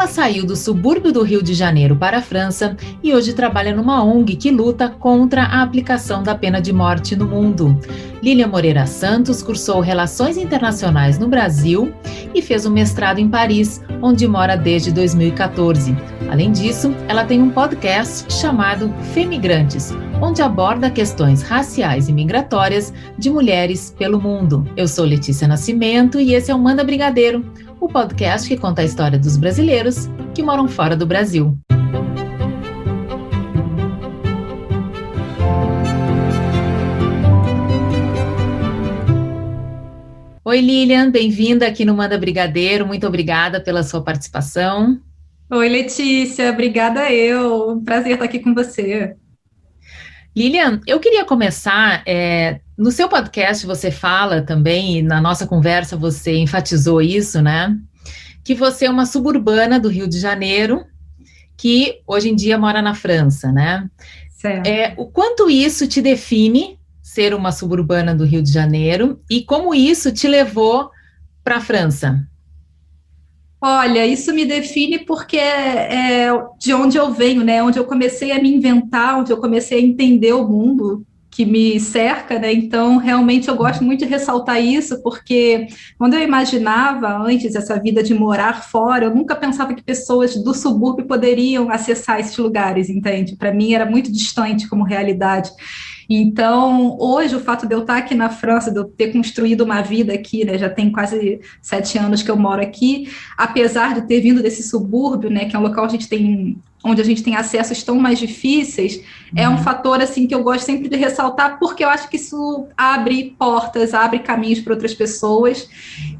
Ela saiu do subúrbio do Rio de Janeiro para a França e hoje trabalha numa ONG que luta contra a aplicação da pena de morte no mundo. Lília Moreira Santos cursou Relações Internacionais no Brasil e fez um mestrado em Paris, onde mora desde 2014. Além disso, ela tem um podcast chamado Femigrantes, onde aborda questões raciais e migratórias de mulheres pelo mundo. Eu sou Letícia Nascimento e esse é o Manda Brigadeiro, o podcast que conta a história dos brasileiros que moram fora do Brasil. Oi, Lilian, bem-vinda aqui no Manda Brigadeiro. Muito obrigada pela sua participação. Oi, Letícia, obrigada eu. Prazer estar aqui com você. Lilian, eu queria começar, no seu podcast você fala também, e na nossa conversa você enfatizou isso, né? Que você é uma suburbana do Rio de Janeiro, que hoje em dia mora na França, né? Certo. O quanto isso te define ser uma suburbana do Rio de Janeiro e como isso te levou para a França? Olha, isso me define porque é de onde eu venho, né? Onde eu comecei a me inventar, onde eu comecei a entender o mundo que me cerca, né? Então, realmente eu gosto muito de ressaltar isso, porque quando eu imaginava antes essa vida de morar fora, eu nunca pensava que pessoas do subúrbio poderiam acessar esses lugares, entende? Para mim era muito distante como realidade. Então, hoje, o fato de eu estar aqui na França, de eu ter construído uma vida aqui, né, já tem quase 7 anos que eu moro aqui, apesar de ter vindo desse subúrbio, né, que é um local onde a gente tem acessos tão mais difíceis, é um fator assim que eu gosto sempre de ressaltar, porque eu acho que isso abre portas, abre caminhos para outras pessoas,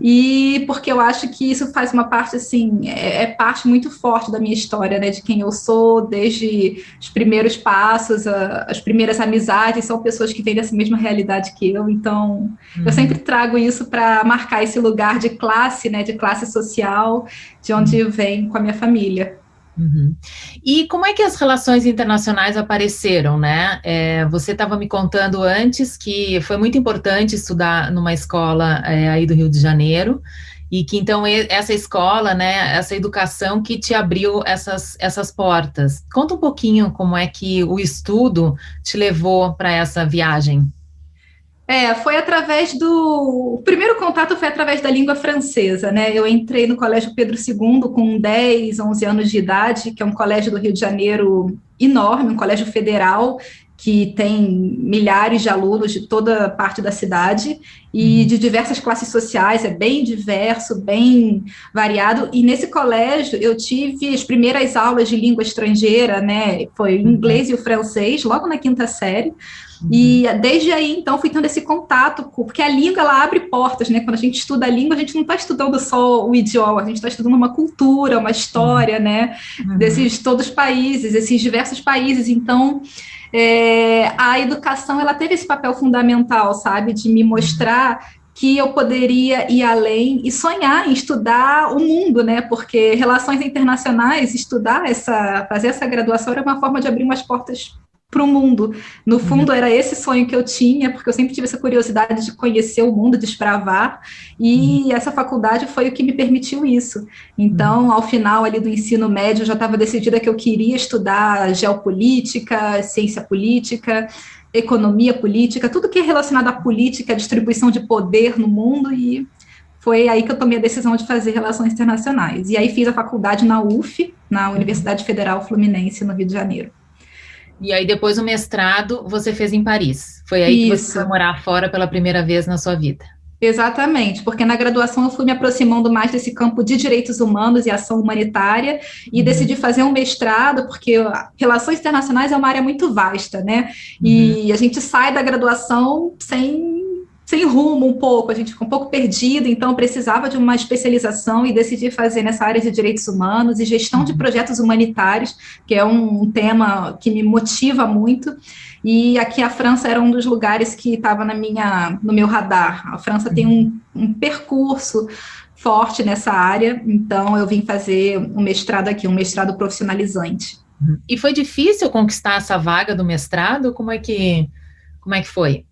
e porque eu acho que isso faz uma parte assim, é parte muito forte da minha história, né, de quem eu sou, desde os primeiros passos, as primeiras amizades, são pessoas que vêm dessa mesma realidade que eu, então eu sempre trago isso para marcar esse lugar de classe, né, de classe social, de onde eu venho com a minha família. Uhum. E como é que as relações internacionais apareceram, né? Você estava me contando antes que foi muito importante estudar numa escola aí do Rio de Janeiro, e que então essa escola, né, essa educação que te abriu essas portas. Conta um pouquinho como é que o estudo te levou para essa viagem. Foi através do. O primeiro contato foi através da língua francesa, né? Eu entrei no Colégio Pedro II com 10, 11 anos de idade, que é um colégio do Rio de Janeiro enorme, um colégio federal, que tem milhares de alunos de toda parte da cidade e de diversas classes sociais, é bem diverso, bem variado. E nesse colégio eu tive as primeiras aulas de língua estrangeira, né? Foi o inglês e o francês, logo na quinta série. E desde aí, então, fui tendo esse contato, porque a língua, ela abre portas, né? Quando a gente estuda a língua, a gente não está estudando só o idioma, a gente está estudando uma cultura, uma história, né? Desses todos os países, esses diversos países. Então, a educação, ela teve esse papel fundamental, sabe? De me mostrar que eu poderia ir além e sonhar em estudar o mundo, né? Porque relações internacionais, fazer essa graduação era uma forma de abrir umas portas para o mundo. No fundo, era esse sonho que eu tinha, porque eu sempre tive essa curiosidade de conhecer o mundo, desbravar, e essa faculdade foi o que me permitiu isso. Então, ao final ali do ensino médio, eu já estava decidida que eu queria estudar geopolítica, ciência política, economia política, tudo que é relacionado à política, à distribuição de poder no mundo, e foi aí que eu tomei a decisão de fazer relações internacionais. E aí fiz a faculdade na UF, na Universidade Federal Fluminense, no Rio de Janeiro. E aí depois o mestrado você fez em Paris. Foi aí que você foi morar fora pela primeira vez na sua vida. Exatamente, porque na graduação eu fui me aproximando mais desse campo de direitos humanos e ação humanitária e decidi fazer um mestrado, porque relações internacionais é uma área muito vasta, né? E a gente sai da graduação sem rumo um pouco, a gente ficou um pouco perdido, então precisava de uma especialização e decidi fazer nessa área de direitos humanos e gestão de projetos humanitários, que é um tema que me motiva muito, e aqui a França era um dos lugares que estava no meu radar. A França tem um percurso forte nessa área, então eu vim fazer um mestrado aqui, um mestrado profissionalizante. E foi difícil conquistar essa vaga do mestrado? Como é que foi?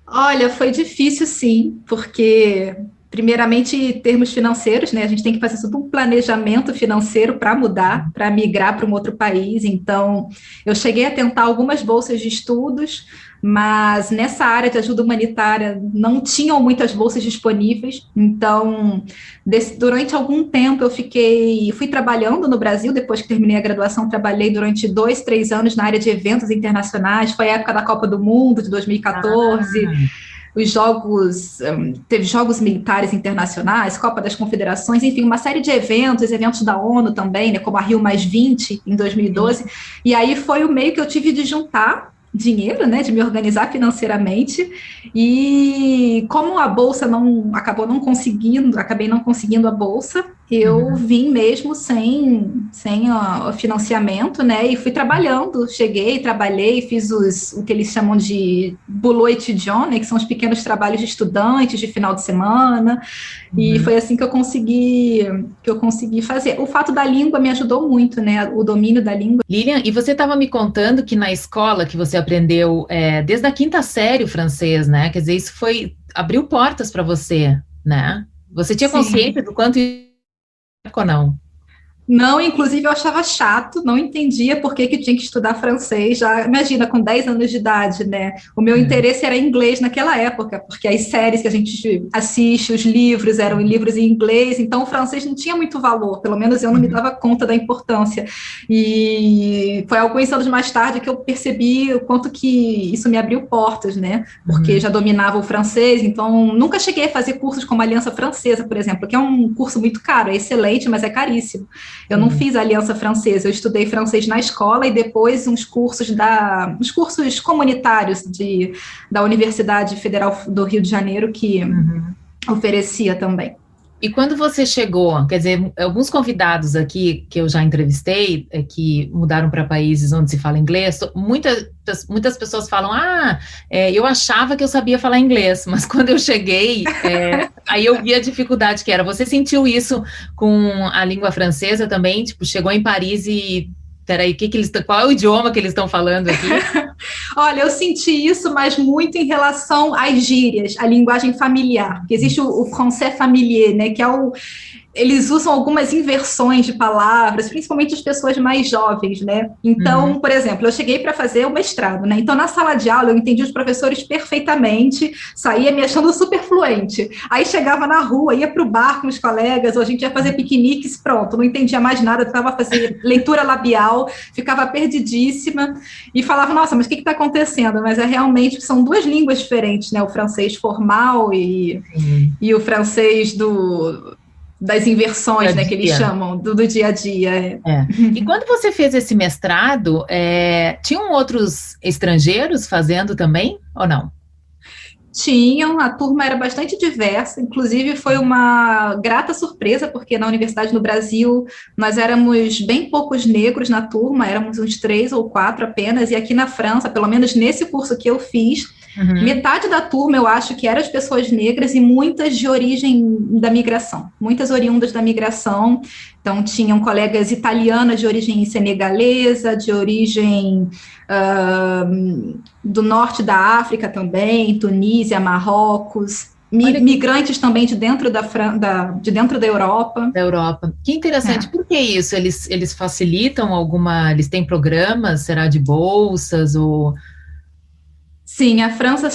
Olha, foi difícil sim, porque primeiramente, termos financeiros, né? A gente tem que fazer todo um planejamento financeiro para mudar, para migrar para um outro país. Então, eu cheguei a tentar algumas bolsas de estudos, mas nessa área de ajuda humanitária não tinham muitas bolsas disponíveis. Então, durante algum tempo eu fui trabalhando no Brasil. Depois que terminei a graduação, trabalhei durante 2, 3 anos na área de eventos internacionais. Foi a época da Copa do Mundo de 2014. Os jogos, teve jogos militares internacionais, Copa das Confederações, enfim, uma série de eventos da ONU também, né, como a Rio+20 em 2012, e aí foi o meio que eu tive de juntar dinheiro, né, de me organizar financeiramente, e como a bolsa acabei não conseguindo a bolsa, eu vim mesmo sem o financiamento, né, e fui trabalhando, trabalhei, fiz o que eles chamam de boulot étudiant, né, que são os pequenos trabalhos de estudantes de final de semana, e foi assim que eu consegui fazer. O fato da língua me ajudou muito, né, o domínio da língua. Lilian, e você estava me contando que na escola que você aprendeu desde a quinta série o francês, né, quer dizer, isso abriu portas para você, né? Você tinha consciência do quanto ou não? Não, inclusive eu achava chato, não entendia por que tinha que estudar francês. Já imagina, com 10 anos de idade, né? O meu interesse era inglês naquela época, porque as séries que a gente assiste, os livros eram livros em inglês, então o francês não tinha muito valor, pelo menos eu não me dava conta da importância. E foi alguns anos mais tarde que eu percebi o quanto que isso me abriu portas, né? Porque já dominava o francês, então nunca cheguei a fazer cursos como Aliança Francesa, por exemplo, que é um curso muito caro, é excelente, mas é caríssimo. Eu não fiz Aliança Francesa, eu estudei francês na escola e depois uns cursos comunitários da Universidade Federal do Rio de Janeiro que oferecia também. E quando você chegou, quer dizer, alguns convidados aqui que eu já entrevistei, que mudaram para países onde se fala inglês, muitas pessoas falam, eu achava que eu sabia falar inglês, mas quando eu cheguei, aí eu vi a dificuldade que era. Você sentiu isso com a língua francesa também? Tipo, chegou em Paris e... Peraí, qual é o idioma que eles estão falando aqui? Olha, eu senti isso, mas muito em relação às gírias, à linguagem familiar, que existe o français familier, né, que é eles usam algumas inversões de palavras, principalmente as pessoas mais jovens, né? Então, por exemplo, eu cheguei para fazer o mestrado, né? Então, na sala de aula, eu entendi os professores perfeitamente, saía me achando super fluente. Aí chegava na rua, ia para o bar com os colegas, ou a gente ia fazer piqueniques, pronto, não entendia mais nada, tentava fazer leitura labial, ficava perdidíssima e falava, nossa, mas o que está acontecendo? Mas realmente são duas línguas diferentes, né? O francês formal e o francês das inversões, né, que eles chamam, do dia a dia. E quando você fez esse mestrado, tinham outros estrangeiros fazendo também, ou não? Tinham, a turma era bastante diversa, inclusive foi uma grata surpresa, porque na universidade no Brasil nós éramos bem poucos negros na turma, éramos uns 3 ou 4 apenas, e aqui na França, pelo menos nesse curso que eu fiz, metade da turma eu acho que eram as pessoas negras e muitas de origem da migração, muitas oriundas da migração. Então tinham colegas italianas de origem senegalesa, de origem do norte da África também, Tunísia, Marrocos, migrantes também de dentro da Europa. Da Europa. Que interessante. Por que isso? Eles facilitam eles têm programas, será de bolsas ou... Sim, a França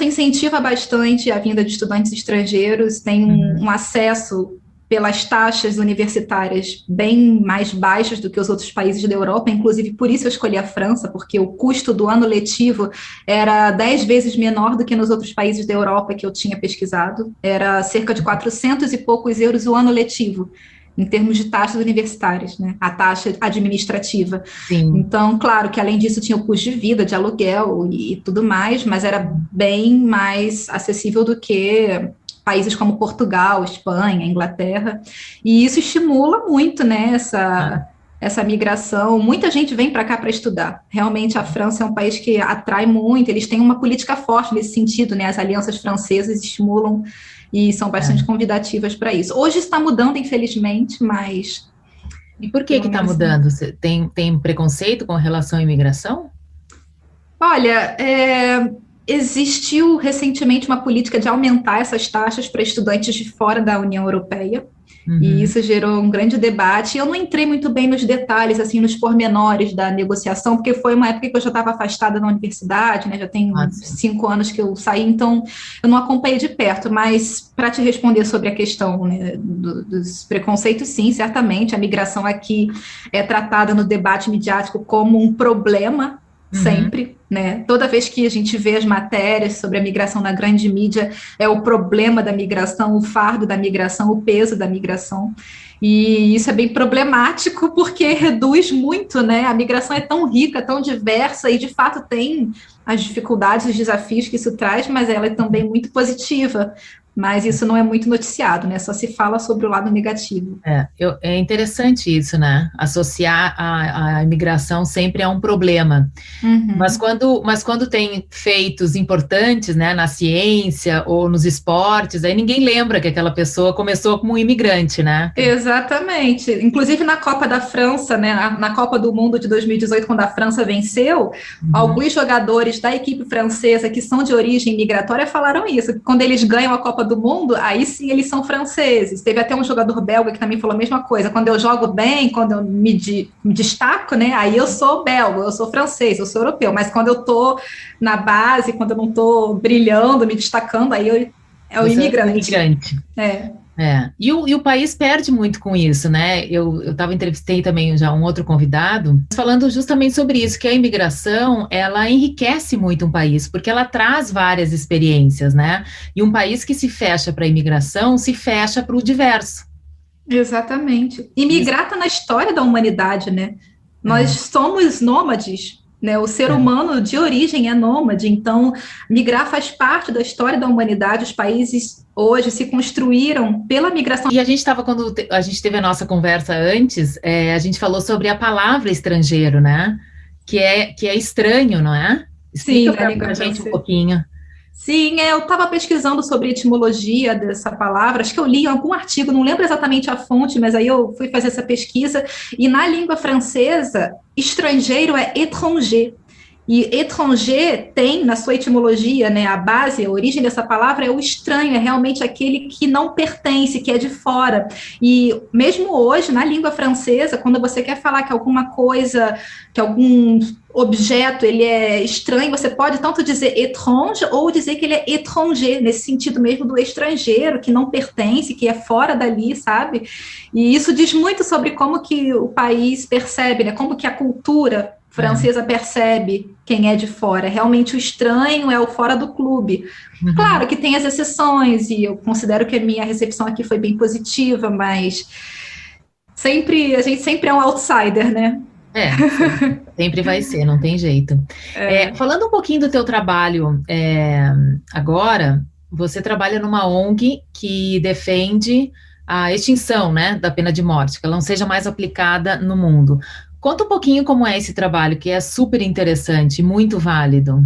incentiva bastante a vinda de estudantes estrangeiros, tem um acesso pelas taxas universitárias bem mais baixas do que os outros países da Europa, inclusive por isso eu escolhi a França, porque o custo do ano letivo era 10 vezes menor do que nos outros países da Europa que eu tinha pesquisado, era cerca de 400 e poucos euros o ano letivo, em termos de taxas universitárias, né? A taxa administrativa. Sim. Então, claro que além disso tinha o custo de vida, de aluguel e tudo mais, mas era bem mais acessível do que países como Portugal, Espanha, Inglaterra, e isso estimula muito, né, essa migração. Muita gente vem para cá para estudar. Realmente a França é um país que atrai muito, eles têm uma política forte nesse sentido, né? As alianças francesas estimulam e são bastante convidativas para isso. Hoje está mudando, infelizmente, mas... E por que está mudando? Você tem preconceito com relação à imigração? Olha, existiu recentemente uma política de aumentar essas taxas para estudantes de fora da União Europeia. E isso gerou um grande debate. Eu não entrei muito bem nos detalhes, assim, nos pormenores da negociação, porque foi uma época que eu já estava afastada da universidade, né? Já tem 5 anos que eu saí, então eu não acompanhei de perto. Mas para te responder sobre a questão, né, dos preconceitos, sim, certamente. A migração aqui é tratada no debate midiático como um problema, sempre, né? Toda vez que a gente vê as matérias sobre a migração na grande mídia, é o problema da migração, o fardo da migração, o peso da migração. E isso é bem problemático porque reduz muito, né? A migração é tão rica, tão diversa e de fato tem as dificuldades, os desafios que isso traz, mas ela é também muito positiva. Mas isso não é muito noticiado, né? Só se fala sobre o lado negativo. É interessante isso, né? Associar a imigração sempre a um problema. Mas quando tem feitos importantes, né, na ciência ou nos esportes, aí ninguém lembra que aquela pessoa começou como um imigrante, né? Exatamente. Inclusive na Copa da França, né, na Copa do Mundo de 2018, quando a França venceu, alguns jogadores da equipe francesa que são de origem migratória falaram isso, que quando eles ganham a Copa do Mundo, aí sim eles são franceses. Teve até um jogador belga que também falou a mesma coisa. Quando eu jogo bem, quando eu me destaco, né, aí eu sou belga, eu sou francês, eu sou europeu. Mas quando eu tô na base, quando eu não tô brilhando, me destacando, aí é o imigrante. E o país perde muito com isso, né? Eu entrevistei também já um outro convidado, falando justamente sobre isso, que a imigração, ela enriquece muito um país, porque ela traz várias experiências, né? E um país que se fecha para a imigração, se fecha para o diverso. Exatamente. Imigrar está na história da humanidade, né? Nós somos nômades, né? O ser humano de origem é nômade, então migrar faz parte da história da humanidade. Os países hoje se construíram pela migração. E a gente estava, quando a gente teve a nossa conversa antes, a gente falou sobre a palavra estrangeiro, né? Que é estranho, não é? Explica para a gente um pouquinho. Sim, eu estava pesquisando sobre a etimologia dessa palavra, acho que eu li em algum artigo, não lembro exatamente a fonte, mas aí eu fui fazer essa pesquisa, e na língua francesa, estrangeiro é étranger. E étranger tem, na sua etimologia, né, a base, a origem dessa palavra é o estranho, é realmente aquele que não pertence, que é de fora. E mesmo hoje, na língua francesa, quando você quer falar que alguma coisa, que algum objeto, ele é estranho, você pode tanto dizer étrange ou dizer que ele é étranger, nesse sentido mesmo do estrangeiro, que não pertence, que é fora dali, sabe? E isso diz muito sobre como que o país percebe, né, como que a cultura francesa percebe quem é de fora. Realmente o estranho é o fora do clube. Claro que tem as exceções, e eu considero que a minha recepção aqui foi bem positiva, mas a gente sempre é um outsider, né? Sempre vai ser, não tem jeito. Falando um pouquinho do teu trabalho agora, você trabalha numa ONG que defende a extinção, né, da pena de morte, que ela não seja mais aplicada no mundo. Conta um pouquinho como é esse trabalho, que é super interessante, muito válido.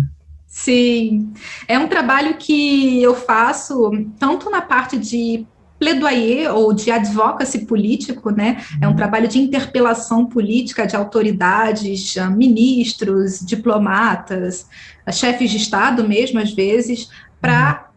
Sim, é um trabalho que eu faço tanto na parte de plaidoyer ou de advocacy político, né? É um trabalho de interpelação política de autoridades, ministros, diplomatas, chefes de Estado mesmo, às vezes, para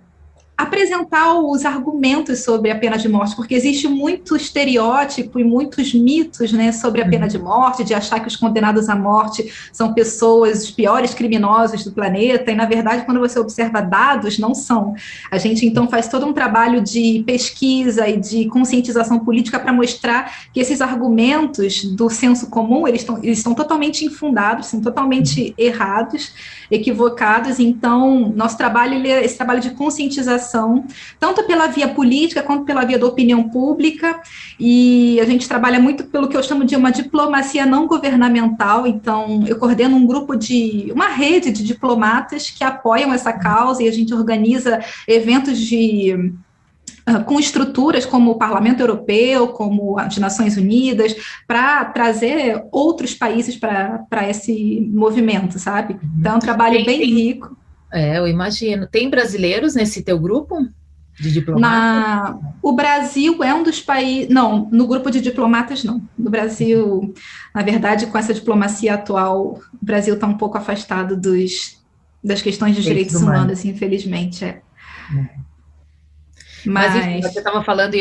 apresentar os argumentos sobre a pena de morte, porque existe muito estereótipo e muitos mitos, né, sobre a pena de morte, de achar que os condenados à morte são pessoas, os piores criminosos do planeta, e na verdade, quando você observa dados, não são. A gente, então, faz todo um trabalho de pesquisa e de conscientização política para mostrar que esses argumentos do senso comum, eles estão totalmente infundados, são totalmente errados, equivocados. Então, nosso trabalho, é esse trabalho de conscientização, tanto pela via política quanto pela via da opinião pública, e a gente trabalha muito pelo que eu chamo de uma diplomacia não governamental. Então, eu coordeno uma rede de diplomatas que apoiam essa causa, e a gente organiza eventos com estruturas como o Parlamento Europeu, como as Nações Unidas, para trazer outros países para esse movimento, sabe? Então, é um trabalho bem rico. Eu imagino. Tem brasileiros nesse teu grupo de diplomatas? O Brasil é um dos países... Não, no grupo de diplomatas, não. No Brasil, na verdade, com essa diplomacia atual, o Brasil está um pouco afastado das questões dos direitos humanos, infelizmente. Mas enfim, você estava falando e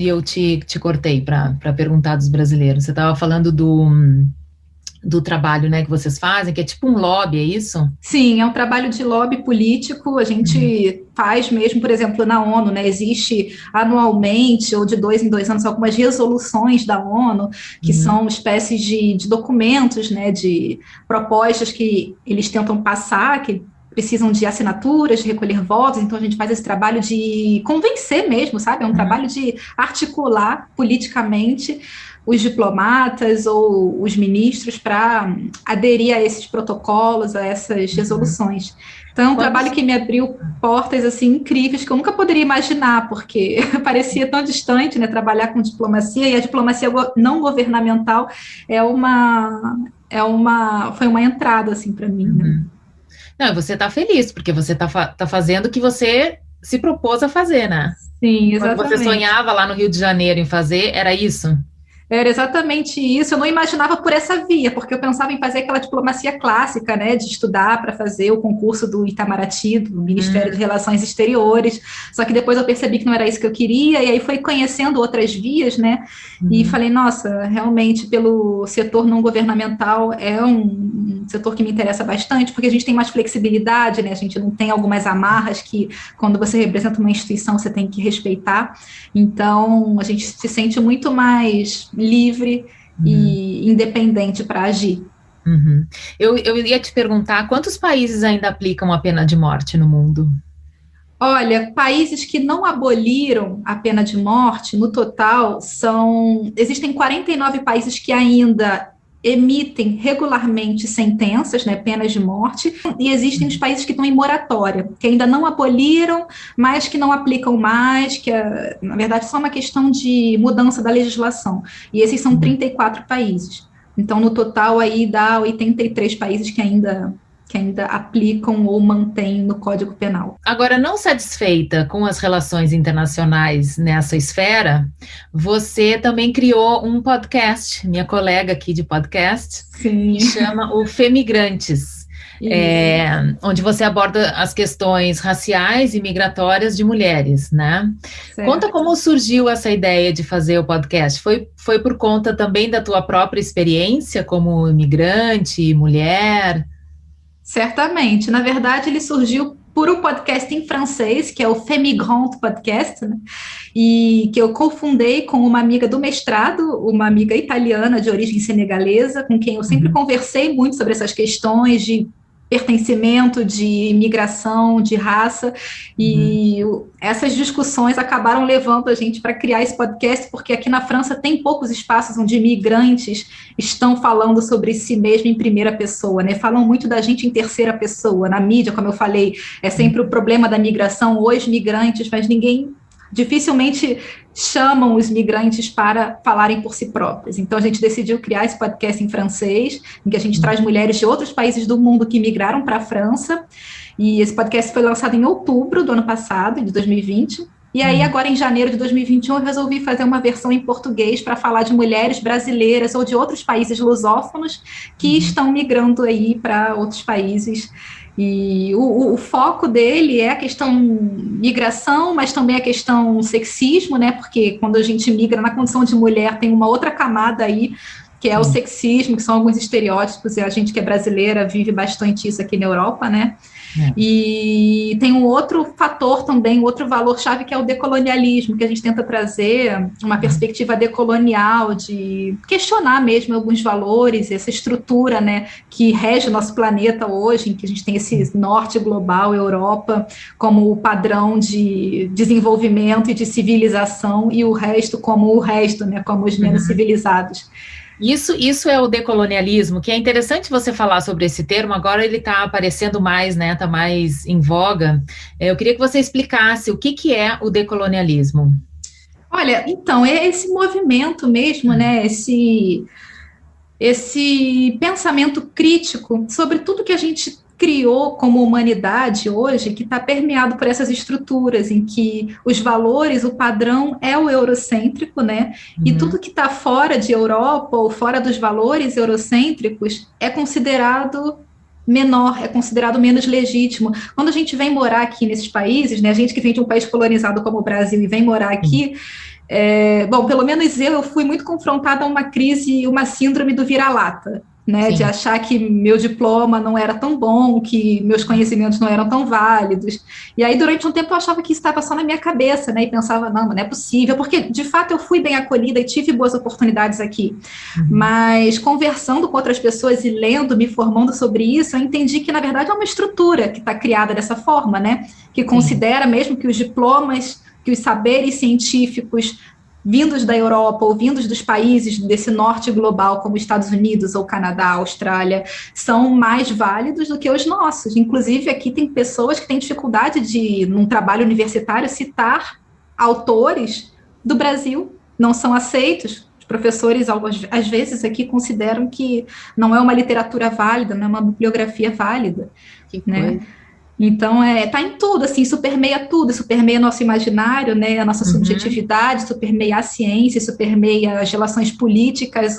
eu te cortei para perguntar dos brasileiros. Você estava falando do trabalho, né, que vocês fazem, que é tipo um lobby, é isso? Sim, é um trabalho de lobby político. A gente faz mesmo, por exemplo, na ONU, né? Existe anualmente ou de 2 em 2 anos algumas resoluções da ONU que são espécies de documentos, né? De propostas que eles tentam passar, que precisam de assinaturas, de recolher votos, então a gente faz esse trabalho de convencer mesmo, sabe? É um trabalho de articular politicamente os diplomatas ou os ministros para aderir a esses protocolos, a essas resoluções. Então, é um trabalho que me abriu portas, assim, incríveis, que eu nunca poderia imaginar, porque parecia tão distante, né, trabalhar com diplomacia, e a diplomacia não governamental foi uma entrada, assim, para mim, né? Não, você está feliz, porque você tá fazendo o que você se propôs a fazer, né? Sim, exatamente. Quando você sonhava lá no Rio de Janeiro em fazer, era isso? Era exatamente isso. Eu não imaginava por essa via, porque eu pensava em fazer aquela diplomacia clássica, né, de estudar para fazer o concurso do Itamaraty, do Ministério de Relações Exteriores. Só que depois eu percebi que não era isso que eu queria, e aí fui conhecendo outras vias, né, e falei, nossa, realmente pelo setor não governamental é um setor que me interessa bastante, porque a gente tem mais flexibilidade, né, a gente não tem algumas amarras que quando você representa uma instituição você tem que respeitar. Então a gente se sente muito mais livre e independente para agir. Eu ia te perguntar, quantos países ainda aplicam a pena de morte no mundo? Olha, países que não aboliram a pena de morte, no total, existem 49 países que ainda emitem regularmente sentenças, né, penas de morte, e existem os países que estão em moratória, que ainda não aboliram, mas que não aplicam mais, que na verdade é só uma questão de mudança da legislação, e esses são 34 países. Então, no total, aí dá 83 países que ainda aplicam ou mantêm no Código Penal. Agora, não satisfeita com as relações internacionais nessa esfera, você também criou um podcast, minha colega aqui de podcast, que chama o Femigrantes, onde você aborda as questões raciais e migratórias de mulheres, né? Certo. Conta como surgiu essa ideia de fazer o podcast. Foi por conta também da tua própria experiência como imigrante, mulher? Certamente. Na verdade, ele surgiu por um podcast em francês, que é o Femigrant Podcast, né? E que eu cofundei com uma amiga do mestrado, uma amiga italiana de origem senegalesa, com quem eu sempre conversei muito sobre essas questões de pertencimento, de imigração, de raça, e essas discussões acabaram levando a gente para criar esse podcast, porque aqui na França tem poucos espaços onde imigrantes estão falando sobre si mesmo em primeira pessoa, né? Falam muito da gente em terceira pessoa, na mídia, como eu falei, é sempre o problema da migração, os migrantes, mas dificilmente chamam os migrantes para falarem por si próprios. Então, a gente decidiu criar esse podcast em francês, em que a gente traz mulheres de outros países do mundo que migraram para a França, e esse podcast foi lançado em outubro do ano passado, de 2020, e aí agora em janeiro de 2021 eu resolvi fazer uma versão em português para falar de mulheres brasileiras ou de outros países lusófonos que estão migrando aí para outros países. E o foco dele é a questão migração, mas também a questão sexismo, né? Porque quando a gente migra na condição de mulher, tem uma outra camada aí, que é o sexismo, que são alguns estereótipos, e a gente que é brasileira vive bastante isso aqui na Europa, né? E tem um outro fator também, outro valor-chave, que é o decolonialismo, que a gente tenta trazer uma perspectiva decolonial, de questionar mesmo alguns valores, essa estrutura, né, que rege o nosso planeta hoje, em que a gente tem esse norte global, Europa, como o padrão de desenvolvimento e de civilização, e o resto como o resto, né, como os menos civilizados. Isso é o decolonialismo, que é interessante você falar sobre esse termo, agora ele está aparecendo mais, né, está mais em voga. Eu queria que você explicasse o que é o decolonialismo. Olha, então, é esse movimento mesmo, né, esse pensamento crítico sobre tudo que a gente criou como humanidade hoje, que está permeado por essas estruturas em que os valores, o padrão é o eurocêntrico, né? E tudo que está fora de Europa ou fora dos valores eurocêntricos é considerado menor, é considerado menos legítimo. Quando a gente vem morar aqui nesses países, né, a gente que vem de um país colonizado como o Brasil e vem morar aqui, bom, pelo menos eu fui muito confrontada a uma crise, uma síndrome do vira-lata, né, de achar que meu diploma não era tão bom, que meus conhecimentos não eram tão válidos. E aí, durante um tempo, eu achava que isso estava só na minha cabeça, né, e pensava, não é possível, porque, de fato, eu fui bem acolhida e tive boas oportunidades aqui. Mas, conversando com outras pessoas e lendo, me formando sobre isso, eu entendi que, na verdade, é uma estrutura que está criada dessa forma, né, que considera mesmo que os diplomas, que os saberes científicos vindos da Europa ou vindos dos países desse norte global, como Estados Unidos ou Canadá, Austrália, são mais válidos do que os nossos. Inclusive, aqui tem pessoas que têm dificuldade de, num trabalho universitário, citar autores do Brasil, não são aceitos. Os professores, às vezes, aqui consideram que não é uma literatura válida, não é uma bibliografia válida, né? Então, tá em tudo, assim, isso permeia tudo, isso permeia nosso imaginário, né, a nossa subjetividade, isso permeia a ciência, isso permeia as relações políticas,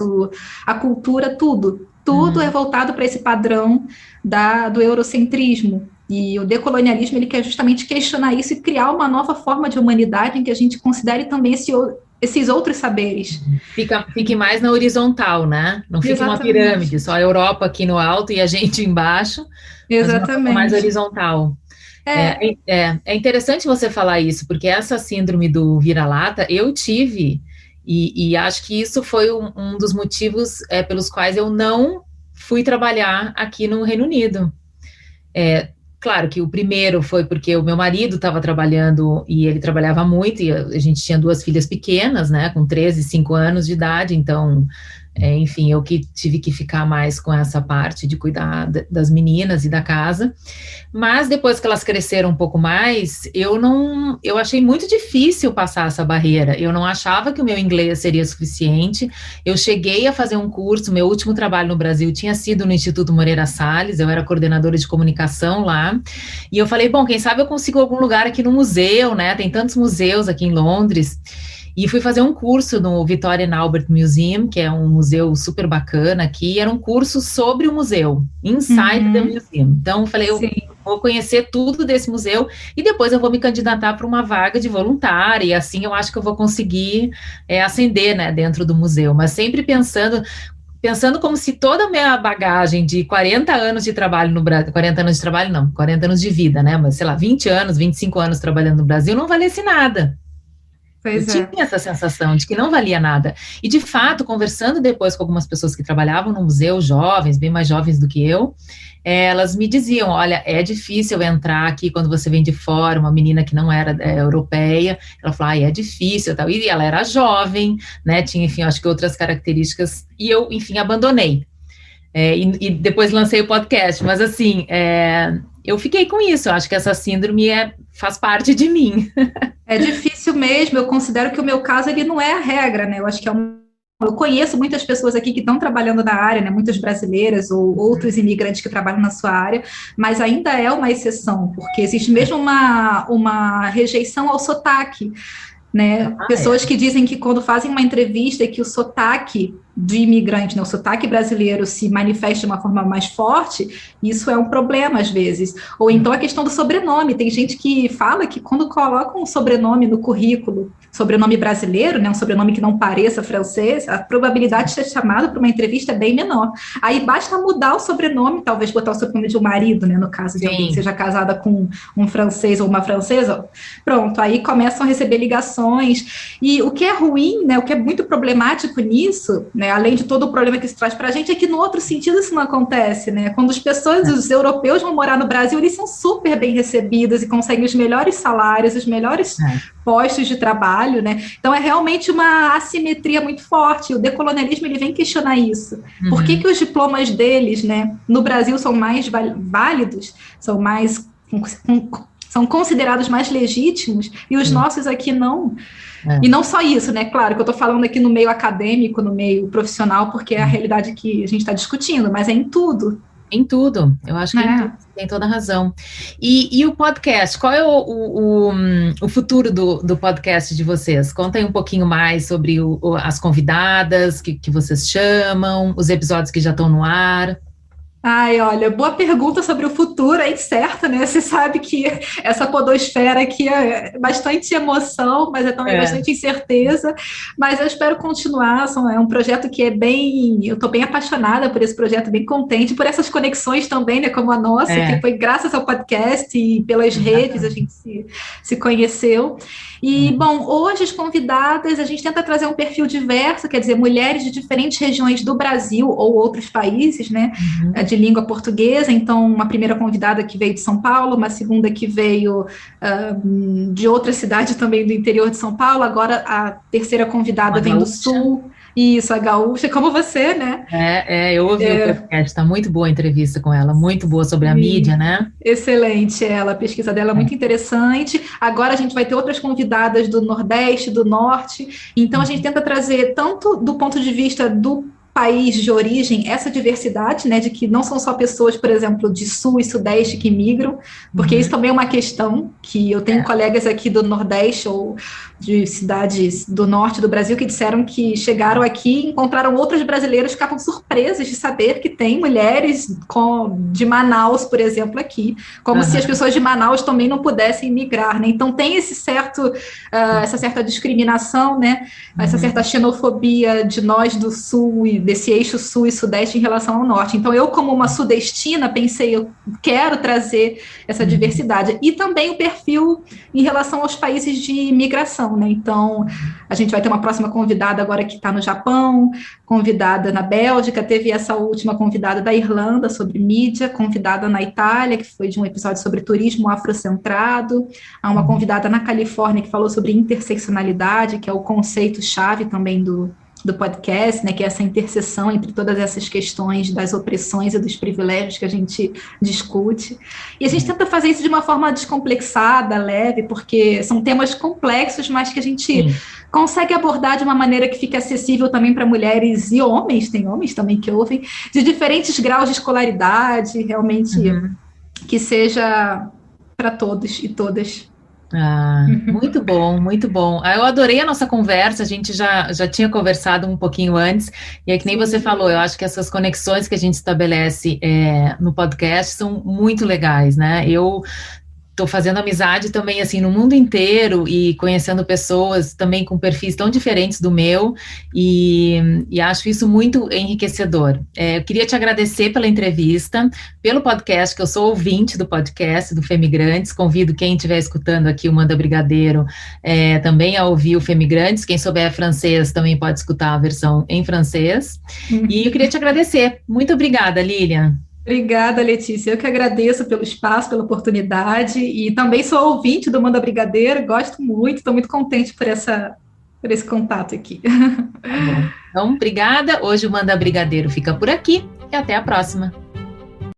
a cultura, tudo. Tudo é voltado para esse padrão do eurocentrismo. E o decolonialismo, ele quer justamente questionar isso e criar uma nova forma de humanidade em que a gente considere também esses outros saberes. Fique mais na horizontal, né? Não fique uma pirâmide, só a Europa aqui no alto e a gente embaixo. Exatamente. Mais horizontal. É interessante você falar isso, porque essa síndrome do vira-lata eu tive, e acho que isso foi um dos motivos pelos quais eu não fui trabalhar aqui no Reino Unido. Claro que o primeiro foi porque o meu marido estava trabalhando e ele trabalhava muito, e a gente tinha 2 filhas pequenas, né, com 13 e 5 anos de idade, então, enfim, eu que tive que ficar mais com essa parte de cuidar das meninas e da casa. Mas depois que elas cresceram um pouco mais, eu achei muito difícil passar essa barreira. Eu não achava que o meu inglês seria suficiente. Eu cheguei a fazer um curso, meu último trabalho no Brasil tinha sido no Instituto Moreira Salles, eu era coordenadora de comunicação lá, e eu falei, bom, quem sabe eu consigo algum lugar aqui no museu, né? Tem tantos museus aqui em Londres. E fui fazer um curso no Victoria and Albert Museum, que é um museu super bacana aqui, era um curso sobre o museu, Inside the Museum. Então, falei, eu vou conhecer tudo desse museu e depois eu vou me candidatar para uma vaga de voluntária, e assim eu acho que eu vou conseguir ascender, né, dentro do museu, mas sempre pensando como se toda a minha bagagem de 40 anos de trabalho no Brasil, 40 anos de trabalho não, 40 anos de vida, né, mas sei lá, 20 anos, 25 anos trabalhando no Brasil não valesse nada. Eu tinha essa sensação de que não valia nada. E, de fato, conversando depois com algumas pessoas que trabalhavam no museu, jovens, bem mais jovens do que eu, elas me diziam, olha, é difícil entrar aqui quando você vem de fora, uma menina que não era europeia, ela falou, é difícil, tal. E ela era jovem, né, tinha, enfim, acho que outras características, e eu, enfim, abandonei. E depois lancei o podcast, mas, assim, eu fiquei com isso, eu acho que essa síndrome faz parte de mim. É difícil mesmo, eu considero que o meu caso, ele não é a regra, né, eu acho que eu conheço muitas pessoas aqui que estão trabalhando na área, né, muitas brasileiras ou outros imigrantes que trabalham na sua área, mas ainda é uma exceção, porque existe mesmo uma rejeição ao sotaque, né, pessoas que dizem que quando fazem uma entrevista e que o sotaque do imigrante, né, o sotaque brasileiro se manifesta de uma forma mais forte, isso é um problema às vezes. Ou então a questão do sobrenome, tem gente que fala que quando coloca um sobrenome no currículo, sobrenome brasileiro, né, um sobrenome que não pareça francês, a probabilidade de ser chamado para uma entrevista é bem menor. Aí basta mudar o sobrenome, talvez botar o sobrenome de um marido, né, no caso de alguém que seja casada com um francês ou uma francesa, pronto, aí começam a receber ligações, e o que é ruim, né, o que é muito problemático nisso, né, além de todo o problema que isso traz para a gente, é que no outro sentido isso não acontece, né, quando os europeus vão morar no Brasil, eles são super bem recebidos e conseguem os melhores salários, os melhores postos de trabalho, né, então é realmente uma assimetria muito forte, o decolonialismo ele vem questionar isso, por que os diplomas deles, né, no Brasil são mais válidos, são considerados mais legítimos, e os nossos aqui não. E não só isso, né? Claro que eu estou falando aqui no meio acadêmico, no meio profissional, porque é a realidade que a gente está discutindo, mas é em tudo. Em tudo, eu acho que em tudo, tem toda a razão. E o podcast, qual é o futuro do podcast de vocês? Conta aí um pouquinho mais sobre as convidadas que vocês chamam, os episódios que já estão no ar. Ai, olha, boa pergunta sobre o futuro, é incerta, né? Você sabe que essa podosfera aqui é bastante emoção, mas é também É, bastante incerteza. Mas eu espero continuar. É um projeto que é bem. Eu estou bem apaixonada por esse projeto, bem contente, por essas conexões também, né? Como a nossa, que é, foi graças ao podcast e pelas redes a exatamente. gente se conheceu. E, É. bom, hoje as convidadas, a gente tenta trazer um perfil diverso, quer dizer, mulheres de diferentes regiões do Brasil ou outros países, né? Uhum. De língua portuguesa. Então, uma primeira convidada que veio de São Paulo, uma segunda que veio de outra cidade também do interior de São Paulo, agora a terceira Uma convidada vem do gaúcha. Sul. Isso, a gaúcha, como você, né? Eu ouvi o podcast, tá muito boa a entrevista com ela, muito boa sobre a mídia, Sim. né? Excelente, ela, a pesquisa dela é muito interessante. Agora a gente vai ter outras convidadas do Nordeste, do Norte. Então a gente tenta trazer tanto do ponto de vista do país de origem essa diversidade, né, de que não são só pessoas, por exemplo, de Sul e Sudeste que migram, porque isso Uhum. também é uma questão que eu tenho É. colegas aqui do Nordeste ou de cidades do norte do Brasil que disseram que chegaram aqui, encontraram outros brasileiros, ficavam surpresos de saber que tem mulheres de Manaus, por exemplo, aqui, como se as Aham. pessoas de Manaus também não pudessem migrar, né? Então tem essa certa discriminação, né? Essa certa Uhum. xenofobia de nós do Sul e desse eixo Sul e Sudeste em relação ao Norte. Então eu, como uma sudestina, pensei, eu quero trazer essa Uhum. diversidade e também o perfil em relação aos países de imigração, né? Então, a gente vai ter uma próxima convidada agora que está no Japão, convidada na Bélgica, teve essa última convidada da Irlanda sobre mídia, convidada na Itália, que foi de um episódio sobre turismo afrocentrado, há uma Uhum. convidada na Califórnia que falou sobre interseccionalidade, que é o conceito-chave também do podcast, né, que é essa interseção entre todas essas questões das opressões e dos privilégios que a gente discute. E a gente tenta fazer isso de uma forma descomplexada, leve, porque são temas complexos, mas que a gente Sim. consegue abordar de uma maneira que fique acessível também para mulheres e homens, tem homens também que ouvem, de diferentes graus de escolaridade, realmente Uhum. que seja para todos e todas. Ah, muito bom, muito bom. Eu adorei a nossa conversa, a gente já tinha conversado um pouquinho antes, e é que nem você Sim. falou, eu acho que essas conexões que a gente estabelece no podcast são muito legais, né? Eu estou fazendo amizade também, assim, no mundo inteiro e conhecendo pessoas também com perfis tão diferentes do meu e acho isso muito enriquecedor. Eu queria te agradecer pela entrevista, pelo podcast, que eu sou ouvinte do podcast do Femigrantes, convido quem estiver escutando aqui o Manda Brigadeiro também a ouvir o Femigrantes, quem souber francês também pode escutar a versão em francês, e eu queria te agradecer. Muito obrigada, Lilian. Obrigada, Letícia. Eu que agradeço pelo espaço, pela oportunidade e também sou ouvinte do Manda Brigadeiro, gosto muito, estou muito contente por esse contato aqui. Tá bom. Então, obrigada. Hoje o Manda Brigadeiro fica por aqui e até a próxima.